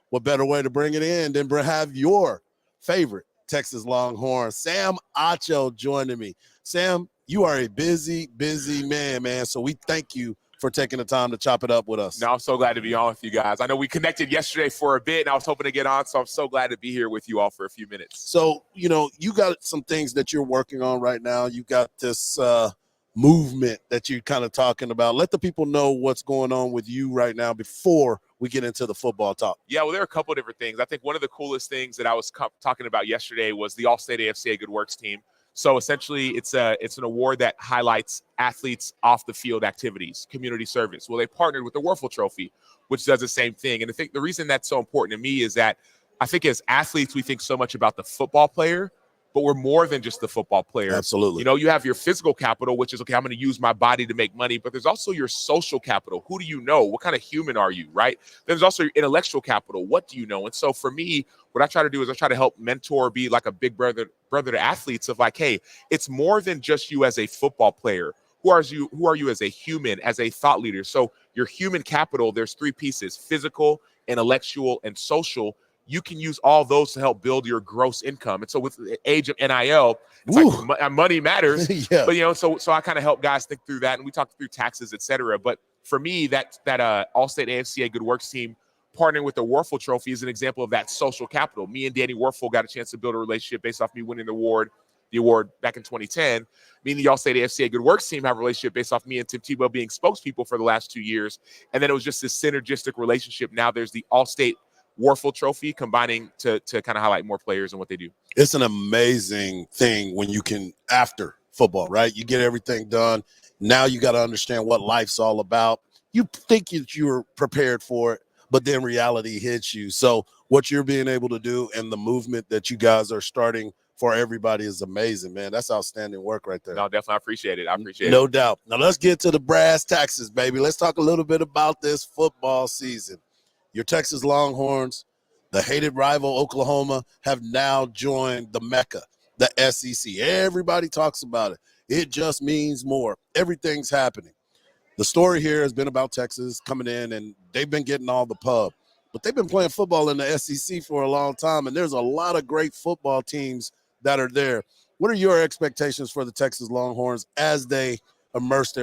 what better way to bring it in than have your favorite Texas Longhorn, Sam Acho, joining me. Sam, you are a busy, busy man. So we thank you for taking the time to chop it up with us. No, I'm so glad to be on with you guys. I know we connected yesterday for a bit, and I was hoping to get on, so I'm so glad to be here with you all for a few minutes. So, you got some things that you're working on right now. You got this movement that you're kind of talking about. Let the people know what's going on with you right now before we get into the football talk. Yeah, well, there are a couple of different things. I think one of the coolest things that I was talking about yesterday was the All-State AFCA Good Works team. So essentially, it's an award that highlights athletes off the field activities, community service. Well, they partnered with the Werfel Trophy, which does the same thing. And I think the reason that's so important to me is that I think as athletes, we think so much about the football player, but we're more than just the football player. Absolutely. You have your physical capital, which is, okay, I'm going to use my body to make money, but there's also your social capital. Who do you know? What kind of human are you, right? There's also your intellectual capital. What do you know? And so for me, what I try to do is I try to help mentor, be like a big brother to athletes of like, hey, it's more than just you as a football player. Who are you as a human, as a thought leader? So your human capital, there's three pieces: physical, intellectual, and social. You can use all those to help build your gross income. And so with the age of NIL, it's like money matters. Yeah. But, so I kind of help guys think through that, and we talk through taxes, et cetera. But for me, that All-State AFCA Good Works team partnering with the Werfel Trophy is an example of that social capital. Me and Danny Werfel got a chance to build a relationship based off me winning the award back in 2010. Me and the All-State AFCA Good Works team have a relationship based off me and Tim Tebow being spokespeople for the last 2 years. And then it was just this synergistic relationship. Now there's the All-State Werfel Trophy combining to kind of highlight more players and what they do. It's an amazing thing when you can, after football, right? You get everything done. Now you got to understand what life's all about. You think you're prepared for it, but then reality hits you. So what you're being able to do and the movement that you guys are starting for everybody is amazing, man. That's outstanding work right there. No, definitely. I appreciate it. No doubt. Now let's get to the brass taxes, baby. Let's talk a little bit about this football season. Your Texas Longhorns, the hated rival Oklahoma, have now joined the Mecca, the SEC. Everybody talks about it. It just means more. Everything's happening. The story here has been about Texas coming in, and they've been getting all the pub. But they've been playing football in the SEC for a long time, and there's a lot of great football teams that are there. What are your expectations for the Texas Longhorns as they immerse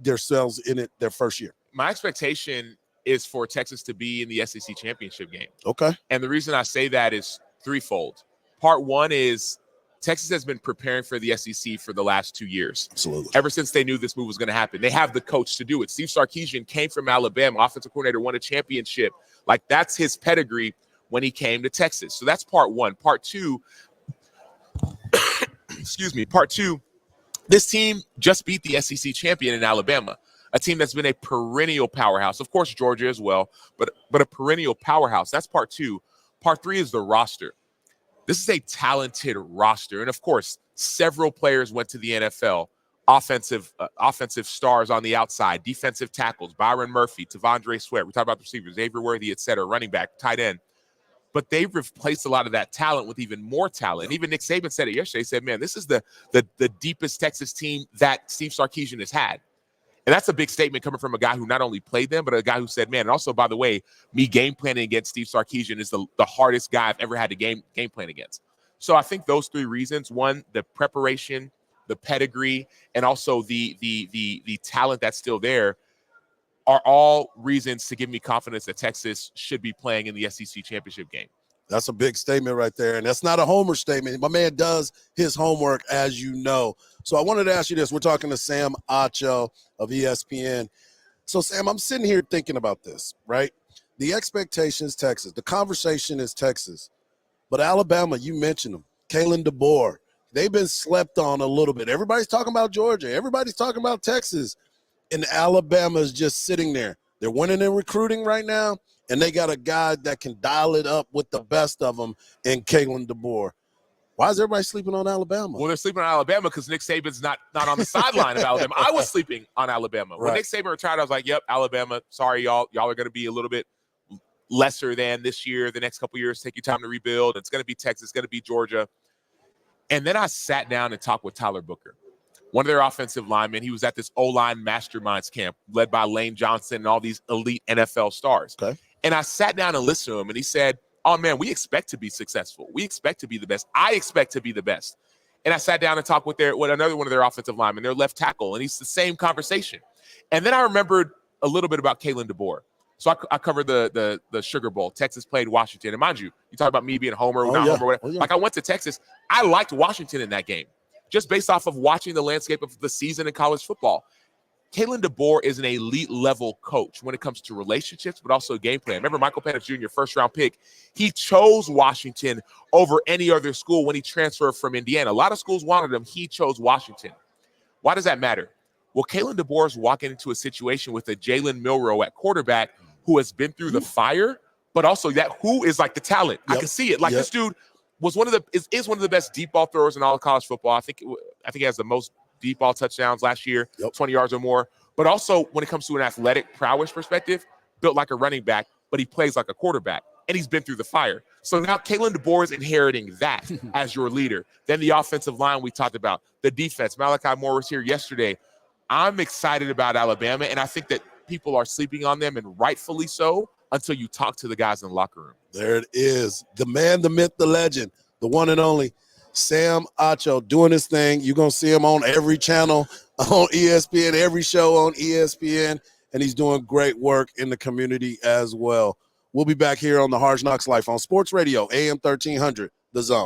themselves in it their first year? My expectation is for Texas to be in the SEC championship game. Okay. And the reason I say that is threefold. Part one is Texas has been preparing for the SEC for the last 2 years. Absolutely. Ever since they knew this move was going to happen. They have the coach to do it. Steve Sarkisian came from Alabama, offensive coordinator, won a championship. Like, that's his pedigree when he came to Texas. So that's part one. Part two, this team just beat the SEC champion in Alabama, a team that's been a perennial powerhouse. Of course, Georgia as well, but a perennial powerhouse. That's part two. Part three is the roster. This is a talented roster. And, of course, several players went to the NFL, offensive stars on the outside, defensive tackles, Byron Murphy, Tavondre Sweat. We talk about the receivers, Xavier Worthy, et cetera, running back, tight end. But they've replaced a lot of that talent with even more talent. Even Nick Saban said it yesterday. He said, man, this is the deepest Texas team that Steve Sarkisian has had. And that's a big statement coming from a guy who not only played them, but a guy who said, man, and also, by the way, me game planning against Steve Sarkisian is the hardest guy I've ever had to game plan against. So I think those three reasons: one, the preparation, the pedigree, and also the talent that's still there, are all reasons to give me confidence that Texas should be playing in the SEC championship game. That's a big statement right there. And that's not a homer statement. My man does his homework, as you know. So I wanted to ask you this. We're talking to Sam Acho of ESPN. So, Sam, I'm sitting here thinking about this, right? The expectation is Texas. The conversation is Texas. But Alabama, you mentioned them. Kalen Deboer. They've been slept on a little bit. Everybody's talking about Georgia. Everybody's talking about Texas. And Alabama is just sitting there. They're winning in recruiting right now. And they got a guy that can dial it up with the best of them in Kalen Deboer. Why is everybody sleeping on Alabama? Well, they're sleeping on Alabama because Nick Saban's not on the sideline of Alabama. I was sleeping on Alabama. When Nick Saban retired, I was like, yep, Alabama, sorry, y'all. Y'all are going to be a little bit lesser than this year. The next couple years, take your time to rebuild. It's going to be Texas. It's going to be Georgia. And then I sat down and talked with Tyler Booker, one of their offensive linemen. He was at this O-line masterminds camp led by Lane Johnson and all these elite NFL stars. Okay. And I sat down and listened to him, and he said, oh, man, we expect to be successful. We expect to be the best. I expect to be the best. And I sat down and talked with another one of their offensive linemen, their left tackle, and it's the same conversation. And then I remembered a little bit about Kalen Deboer. So I covered the Sugar Bowl. Texas played Washington. And mind you, you talk about me being a homer, homer, whatever. Like, I went to Texas. I liked Washington in that game just based off of watching the landscape of the season in college football. Kalen Deboer is an elite level coach when it comes to relationships, but also game plan. Remember Michael Penix Jr., first round pick, he chose Washington over any other school when he transferred from Indiana. A lot of schools wanted him. He chose Washington. Why does that matter? Well, Kalen Deboer is walking into a situation with a Jalen Milroe at quarterback who has been through the fire, but also who is like the talent. I can see it. Like this dude was one of the best deep ball throwers in all of college football. I think he has the most deep ball touchdowns last year, 20 yards or more. But also when it comes to an athletic prowess perspective, built like a running back, but he plays like a quarterback, and he's been through the fire. So now Kalen Deboer is inheriting that as your leader. Then the offensive line we talked about, the defense. Malachi Moore was here yesterday. I'm excited about Alabama, and I think that people are sleeping on them, and rightfully so, until you talk to the guys in the locker room. There it is. The man, the myth, the legend, the one and only Sam Acho doing his thing. You're going to see him on every channel on ESPN, every show on ESPN, and he's doing great work in the community as well. We'll be back here on the Hard Knocks Life on Sports Radio, AM 1300, The Zone.